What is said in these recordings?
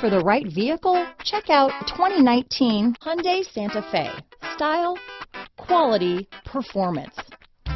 for the right vehicle? Check out 2019 Hyundai Santa Fe. Style, quality, performance,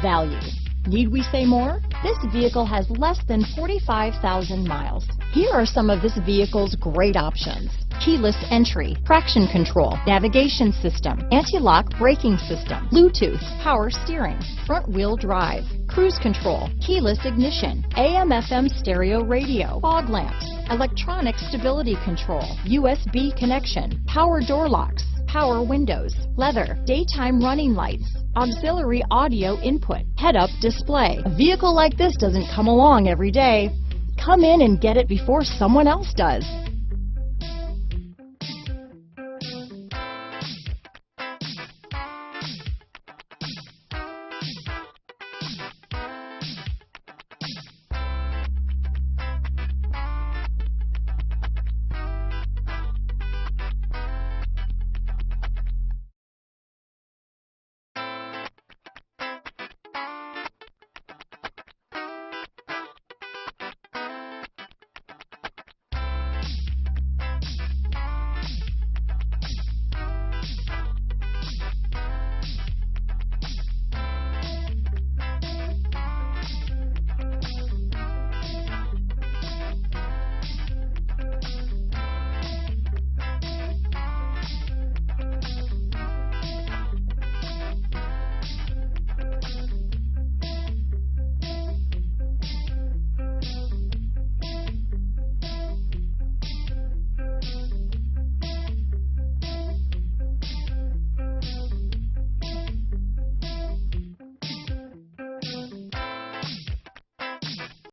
value. Need we say more? This vehicle has less than 45,000 miles. Here are some of this vehicle's great options: keyless entry, traction control, navigation system, anti-lock braking system, Bluetooth, power steering, front wheel drive, cruise control, keyless ignition, AM/FM stereo radio, fog lamps, electronic stability control, USB connection, power door locks, power windows, leather, daytime running lights, auxiliary audio input, head-up display. A vehicle like this doesn't come along every day. Come in and get it before someone else does.